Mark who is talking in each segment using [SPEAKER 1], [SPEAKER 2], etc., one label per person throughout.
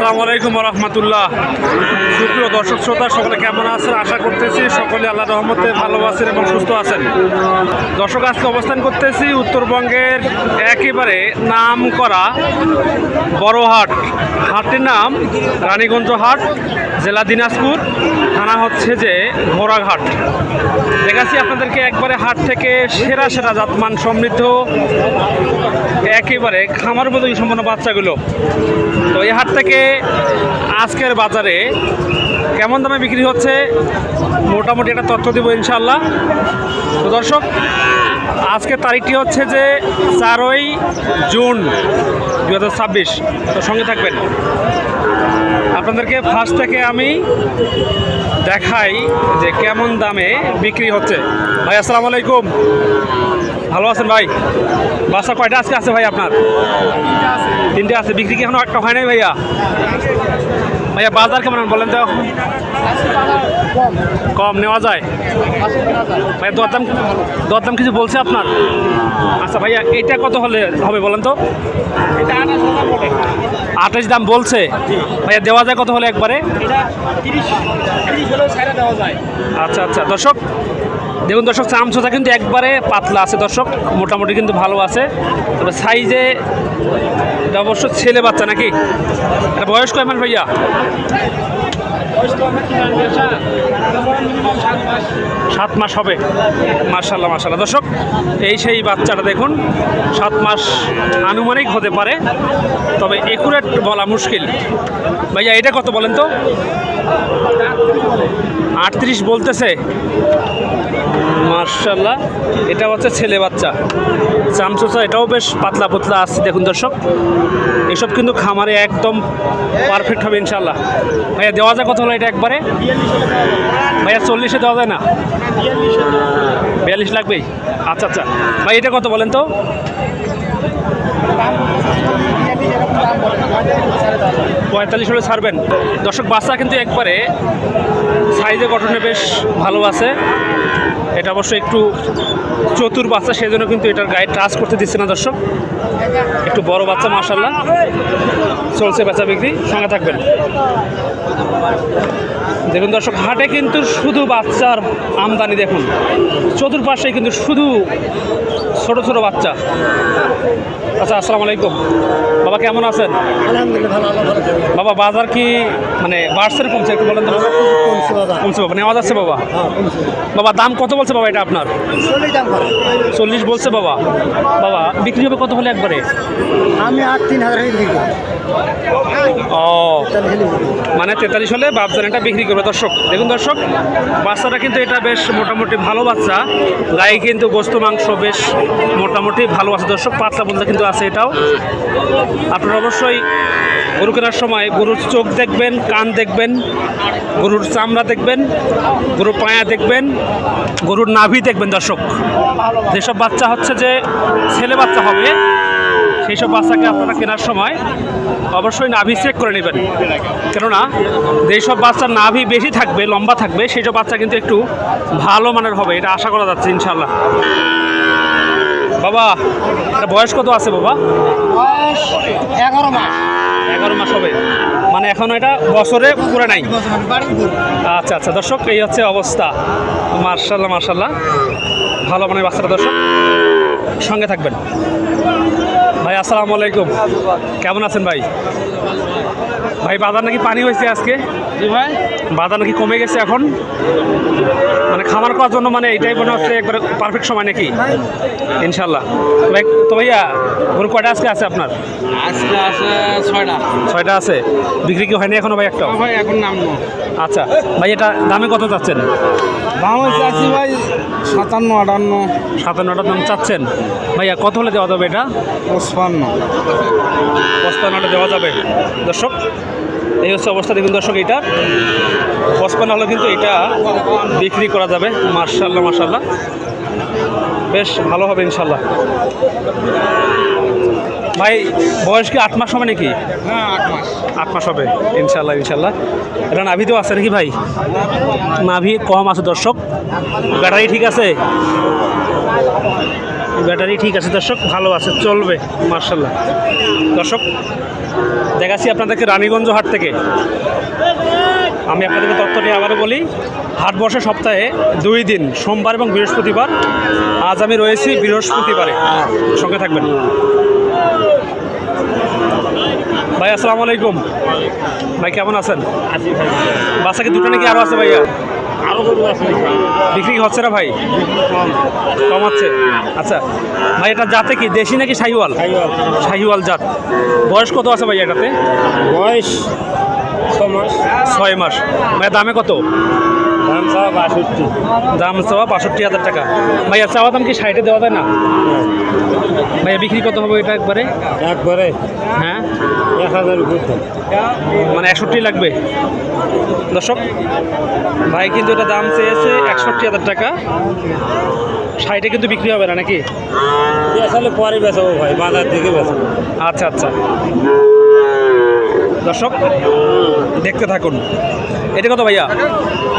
[SPEAKER 1] আসসালামু আলাইকুম রহমতুল্লাহ। সুপ্রিয় দর্শক শ্রোতা সকলে কেমন আছেন? আশা করতেছি সকলে আল্লাহর রহমতে ভালো আছেন এবং সুস্থ আছেন। দর্শক আজকে অবস্থান করতেছি উত্তরবঙ্গের একেবারে নাম করা বড় হাট। হাটটির নাম রানীগঞ্জ হাট, জেলা দিনাজপুর, থানা হচ্ছে যে ঘোড়াঘাট। দেখাচ্ছি আপনাদেরকে একবারে হাট থেকে সেরা সেরা জাতমান সমৃদ্ধ একেবারে খামার উপযোগী সম্পন্ন বাচ্চাগুলো। তো এই হাট থেকে আজকের বাজারে কেমন দামে বিক্রি হচ্ছে মোটামুটি একটা তথ্য দেবো ইনশাল্লাহ। তো দর্শক আজকের তারিখটি হচ্ছে যে 4ই জুন 2026। তো সঙ্গে থাকবেন। আপনাদেরকে ফার্স্ট থেকে আমি দেখাই যে কেমন দামে বিক্রি হচ্ছে। ভাই আসসালামু আলাইকুম, ভালো আছেন ভাই? বাচ্চা কয়টা আজকে আছে ভাই আপনার? তিনটে আছে। বিক্রি কি এখনো একটা হয় নাই ভাইয়া? ভাইয়া বাজার কেমন বলেন তো? কম নেওয়া যায় ভাইয়া? দরদাম কিছু বলছে আপনার? আচ্ছা ভাইয়া এটা কত হলে হবে বলেন তো? 28 দাম বলছে ভাইয়া। দেওয়া যায় কত হলে একবারে? আচ্ছা আচ্ছা দর্শক দেখুন, দর্শক চামচোটা কিন্তু একবারে পাতলা আছে দর্শক, মোটামুটি কিন্তু ভালো আছে। তবে সাইজে এটা অবশ্য ছেলে বাচ্চা নাকি? এটা বয়স কয় মাস ভাইয়া? 7 মাস হবে। মাশাআল্লাহ মাশাআল্লাহ দর্শক, এই সেই বাচ্চাটা দেখুন 7 মাস আনুমানিক হতে পারে, তবে একুরেট বলা মুশকিল। ভাইয়া এটা কত বলেন তো? 38 বলতেছে। মাশাআল্লাহ, এটা হচ্ছে ছেলে বাচ্চা, চামচোচা, এটাও বেশ পাতলা পাতলা আছে দেখুন দর্শক। এসব কিন্তু খামারে একদম পারফেক্ট হবে ইনশাল্লাহ। ভাইয়া দেওয়া যায় কত হলো এটা একবারে? ভাইয়া 40-এ দেওয়া যায় না? 42 লাগবেই। আচ্ছা আচ্ছা ভাই এটা কত বলেন তো? 45 হলে ছাড়বেন। দর্শক বাচ্চা কিন্তু একবারে সাইজে গঠনে বেশ ভালো আছে। এটা অবশ্যই একটু চতুর বাচ্চা, সেই জন্য কিন্তু এটার গায়ে টাচ করতে দিচ্ছে না দর্শক। একটু বড় বাচ্চা মাশাআল্লাহ। চলছে বেচা বিক্রি, সঙ্গে থাকবেন। দেখুন দর্শক হাটে কিন্তু শুধু বাচ্চার আমদানি দেখুন, চতুর্পাশে কিন্তু শুধু ছোট ছোট বাচ্চা। আচ্ছা আসসালামু আলাইকুম বাবা, কেমন আছেন? বাবা বাজার কি মানে বাড়ছে কমছে একটু বলেন তো? কমছে বাবা, নেওয়া যাচ্ছে বাবা? বাবা দাম কত বলছে বাবা এটা আপনার? 40 বলছে বাবা। বাবা বিক্রি হবে কত হলে একবারে?
[SPEAKER 2] আমি 3,000 বিক্রি করি।
[SPEAKER 1] ও মানে 43 হলে বাপজান এটা বিক্রি করবে। দর্শক দেখুন, দর্শক বাচ্চাটা কিন্তু এটা বেশ মোটামুটি ভালো বাচ্চা, গায়ে কিন্তু গোস্ত মাংস বেশ মোটামুটি ভালো আছে দর্শক, পাতলা বলতে কিন্তু আছে এটাও। আপনারা অবশ্যই গরু কেনার সময় গরুর চোখ দেখবেন, কান দেখবেন, গরুর চামড়া দেখবেন, গরুর পায়া দেখবেন, গরুর নাভি দেখবেন দর্শক। যেসব বাচ্চা হচ্ছে যে ছেলে বাচ্চা হবে সেই সব বাচ্চাকে আপনারা কেনার সময় অবশ্যই নাভি চেক করে নেবেন, কেননা যেসব বাচ্চার নাভি বেশি থাকবে, লম্বা থাকবে, সেই সব বাচ্চা কিন্তু একটু ভালো মানের হবে, এটা আশা করা যাচ্ছে ইনশাল্লাহ। বাবা এটা বয়স কত আছে বাবা?
[SPEAKER 2] 11 মাস।
[SPEAKER 1] 11 মাস হবে, মানে এখন এটা বছরে পুরো নাই। আচ্ছা আচ্ছা দর্শক এই হচ্ছে অবস্থা। মাশাআল্লাহ মাশাআল্লাহ, ভালো মানের বাচ্চাটা দর্শক, সঙ্গে থাকবেন। ভাই আসসালামু আলাইকুম, কেমন আছেন ভাই? ভাই বাজার নাকি পানি হয়েছে আজকে? জি ভাই, বাজার নাকি কমে গেছে এখন, মানে খামার করার জন্য মানে এইটাই মনে হচ্ছে একবারে পারফেক্ট সময় নাকি? ইনশাল্লাহ ভাই। তো ভাইয়া গরু কয়টা আজকে আছে আপনার?
[SPEAKER 2] আজকে আছে 6টা
[SPEAKER 1] আছে। বিক্রি কি হয়নি এখনো ভাই? একটা
[SPEAKER 2] ভাই এখন নাম না।
[SPEAKER 1] আচ্ছা ভাই এটা দামে কত চাচ্ছেন?
[SPEAKER 2] দাম হচ্ছে আছি ভাই 57-58।
[SPEAKER 1] 57টা দাম চাচ্ছেন ভাইয়া, কত হলে দেওয়া যাবে এটা? 55 দেওয়া যাবে দর্শক। এই হচ্ছে অবস্থা দেখুন দর্শক, এইটা 55 হলে কিন্তু এটা বিক্রি করা যাবে। মাশাআল্লাহ মাশাআল্লাহ, বেশ ভালো হবে ইনশাল্লাহ। ভাই বয়স কি 8 মাস হবে নাকি?
[SPEAKER 2] হ্যাঁ 8 মাস।
[SPEAKER 1] 8 মাস হবে ইনশাল্লাহ ইনশাল্লাহ। এটা নাভিতেও আছে নাকি ভাই? নাভি কম আছে দর্শক, ব্যাটারি ঠিক আছে? ব্যাটারি ঠিক আছে দর্শক, ভালো আছে, চলবে মার্শাল্লাহ। দর্শক দেখাচ্ছি আপনাদেরকে রানীগঞ্জ হাট থেকে। আমি আপনাদেরকে তথ্য নিয়ে আবারও বলি, হাট বসে সপ্তাহে 2 দিন, সোমবার এবং বৃহস্পতিবার। আজ আমি রয়েছি বৃহস্পতিবারে, সঙ্গে থাকবেন। ভাই আসসালামু আলাইকুম। ভাই কেমন আছেন? বাচ্চা কি দুটো নাকি আরও আছে ভাইয়া?
[SPEAKER 2] আরো গরু আছে
[SPEAKER 1] বিক্রি হচ্ছে না ভাই? কম হচ্ছে। আচ্ছা ভাই, এটা জাতে কি দেশি নাকি শাহিওয়াল? শাহিওয়াল জাত। বয়স কত আছে ভাই এটাতে?
[SPEAKER 2] বয়স 6 মাস।
[SPEAKER 1] 6 মাস। ভাই দামে কত?
[SPEAKER 2] দাম চাওয়া 62।
[SPEAKER 1] দাম চাওয়া 62,000 টাকা। ভাইয়া চাওয়া দাম কি 60-এ দেওয়া যায় না? ভাইয়া বিক্রি কত হবে এটা একবারে?
[SPEAKER 2] একবারে
[SPEAKER 1] হ্যাঁ
[SPEAKER 2] 1000 উপর দাম।
[SPEAKER 1] মানে 61 লাগবে দর্শক। ভাই কিন্তু এটা দাম চেয়েছে 61,000 টাকা। 60-এ কিন্তু বিক্রি হবে না নাকি?
[SPEAKER 2] আসলে পরে বেচাবো ভাই, বাজার থেকে বেচাবো।
[SPEAKER 1] আচ্ছা আচ্ছা দর্শক দেখতে থাকুন। এটা কত ভাইয়া?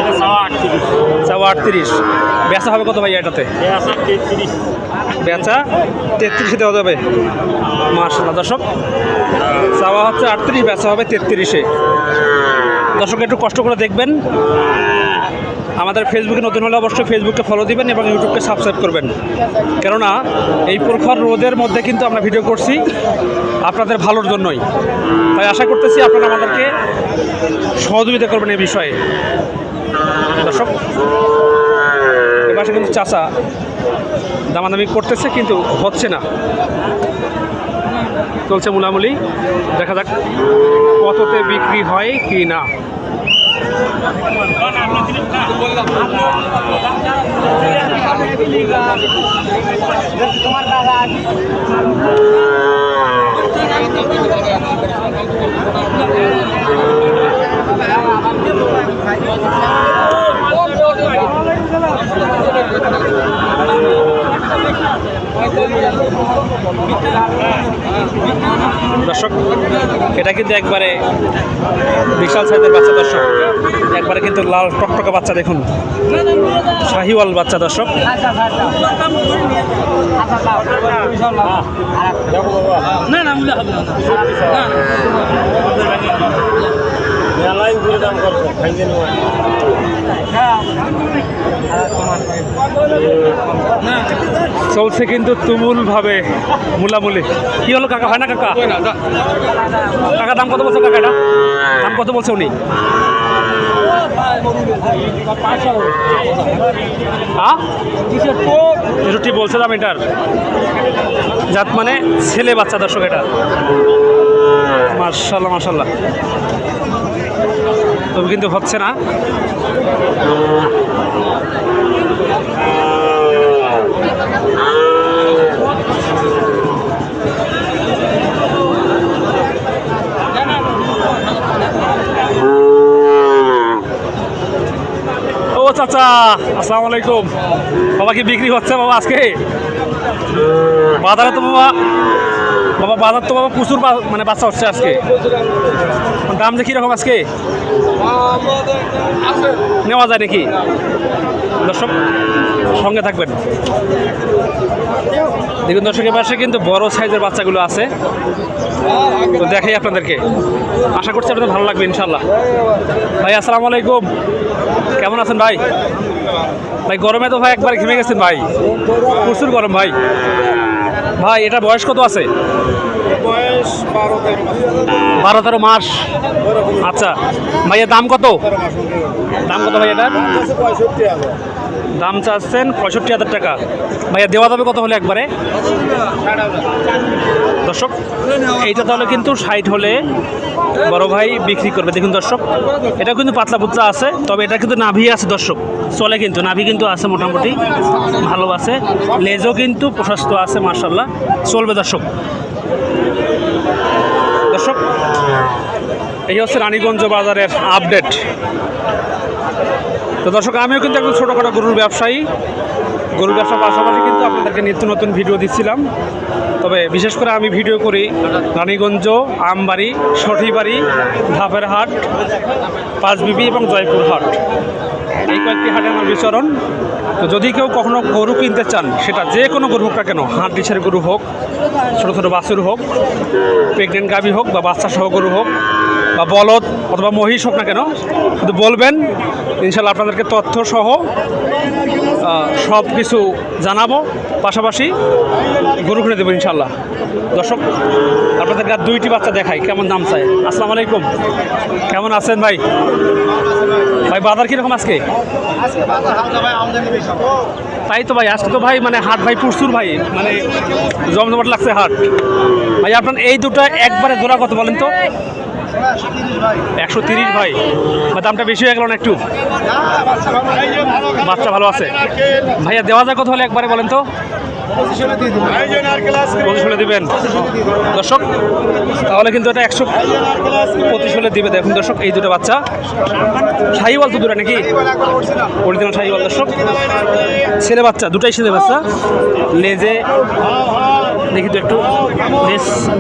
[SPEAKER 2] এটা চাওয়া 38।
[SPEAKER 1] চাওয়া 38। বেচা হবে কত ভাইয়া এটাতে?
[SPEAKER 2] এটা 33।
[SPEAKER 1] বেচা 33-এ দেওয়া যাবে। মাশাআল্লাহ দর্শক, চাওয়া হচ্ছে 38, বেচা হবে 33-এ। দর্শক একটু কষ্ট করে দেখবেন। আমাদের ফেসবুকে নতুন হলে অবশ্যই ফেসবুককে ফলো দিবেন এবং ইউটিউবকে সাবস্ক্রাইব করবেন, কেননা এই প্রখর রোদের মধ্যে কিন্তু আমরা ভিডিও করছি আপনাদের ভালোর জন্যই। তাই আশা করতেছি আপনারা আমাদেরকে সহযোগিতা করবেন এই বিষয়ে। দর্শক এবারে কিন্তু চাচা দামাদামি করতেছে কিন্তু হচ্ছে না, চলছে মুলামুলি। দেখা যাক কততে বিক্রি হয় কি না। দর্শক এটা কিন্তু একবারে বিশাল সাইজের বাচ্চা দর্শক, একবারে কিন্তু লাল টকটকে বাচ্চা, দেখুন শাহিওয়াল বাচ্চা দর্শক।
[SPEAKER 2] না না মেলাই উপরে দাম করছে খাইতে নেওয়া।
[SPEAKER 1] চলছে কিন্তু তুমুল ভাবে মুলামুলি। কি হলো কাকা, হয় না কাকা? কাকা দাম কত বলছে? কাকা এটা দাম কত বলছে উনি? রুটি বলছে দাম এটার। জাত মানে ছেলে বাচ্চা দর্শক এটা। মাশাআল্লাহ মাশাআল্লাহ, তবে কিন্তু হচ্ছে না। ও চাচা আসসালামু আলাইকুম। বাবা কি বিক্রি হচ্ছে বাবা আজকে? বাজারে তো বাবা বাজার তো বাবা প্রচুর মানে বাচ্চা হচ্ছে আজকে। দাম যে কীরকম আজকে নেওয়া যায় নাকি? দর্শক সঙ্গে থাকবেন। দেখুন দর্শকের পাশে কিন্তু বড় সাইজের বাচ্চাগুলো আছে, তো দেখাই আপনাদেরকে। আশা করছি আপনাদের ভালো লাগবে ইনশাল্লাহ। ভাই আসসালামু আলাইকুম, কেমন আছেন ভাই? ভাই গরমে তো ভাই একবার ঘেমে গেছেন ভাই, প্রচুর গরম ভাই। ভাই এটা বয়স কত আছে?
[SPEAKER 2] বয়স
[SPEAKER 1] 12-13 মাস। আচ্ছা ভাইয়া দাম কত? দাম কত ভাই এটার?
[SPEAKER 2] 65,000।
[SPEAKER 1] দাম চাচ্ছেন 65,000 টাকা। ভাইয়া দেওয়া যাবে কত হলে একবারে? দর্শক এইটা তাহলে কিন্তু 60 হলে বড় ভাই বিক্রি করবে। দেখুন দর্শক এটা কিন্তু পাতলা পুতলা আছে, তবে এটা কিন্তু নাভি আছে দর্শক, চলে কিন্তু নাভি কিন্তু আছে মোটামুটি ভালো আছে, লেজও কিন্তু প্রশস্ত আছে মাশাআল্লাহ, চলবে দর্শক। দর্শক এই হচ্ছে রানীগঞ্জ বাজারের আপডেট। তো দর্শক আমিও কিন্তু একজন ছোটোখাটো গরুর ব্যবসায়ী, গরুর ব্যবসার পাশাপাশি কিন্তু আপনাদেরকে নিত্য নতুন ভিডিও দিচ্ছিলাম। তবে বিশেষ করে আমি ভিডিও করি রানীগঞ্জ, আমবাড়ি, সঠিবাড়ি, ধাপের হাট, পাঁচবিবি এবং জয়পুর হাট, এই কয়েকটি হাটে আমার বিচরণ। তো যদি কেউ কখনো গরু কিনতে চান, সেটা যে কোনো গরু হোক না কেন, হাট ডিসের গরু হোক, ছোটো ছোটো বাছুর হোক, প্রেগনেন্ট গাভী হোক বা বাচ্চা সহ গরু হোক বা বলদ অথবা মহিষ হোক না কেন, কিন্তু বলবেন, ইনশাল্লাহ আপনাদেরকে তথ্য সহ সব কিছু জানাবো, পাশাপাশি গরু কিনে দেবো ইনশাল্লাহ। দর্শক, আপনাদেরকে আর দুইটি বাচ্চা দেখাই, কেমন দাম চাই। আসসালামু আলাইকুম, কেমন আছেন ভাই? ভাই বাজার কীরকম আজকে? তাই তো ভাই, আজকে তো ভাই মানে হাট ভাই প্রচুর ভাই, মানে জমজমাট লাগছে হাট ভাই। আপনার এই দুটো একবারে জোড়া কত বলেন তো? 130 ভাই, দামটা বেশি হয়ে গেল না একটু? বাচ্চা ভালো আছে ভাইয়া, দেওয়া যায় কত হলে একবারে বলেন তো? 25 হলে দিবেন দর্শক, তাহলে কিন্তু এটা 125 হলে দিবে। দেখুন দর্শক, এই দুটো বাচ্চা শাহিওয়াল তো দুটো নাকি অরিজিনাল শাহিওয়াল। দর্শক, ছেলে বাচ্চা, দুটাই ছেলে বাচ্চা। লেজে দেখি তো একটু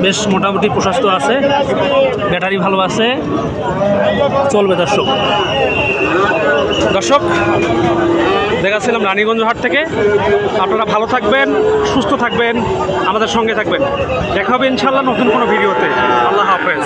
[SPEAKER 1] বেশ মোটামুটি প্রশস্ত আছে, ব্যাটারি ভালো আছে, চলবে। দর্শক দেখাচ্ছিলাম রানীগঞ্জ হাট থেকে। আপনারা ভালো থাকবেন, সুস্থ থাকবেন, আমাদের সঙ্গে থাকবেন। দেখা হবে ইনশাল্লাহ নতুন কোনো ভিডিওতে। আল্লাহ হাফেজ।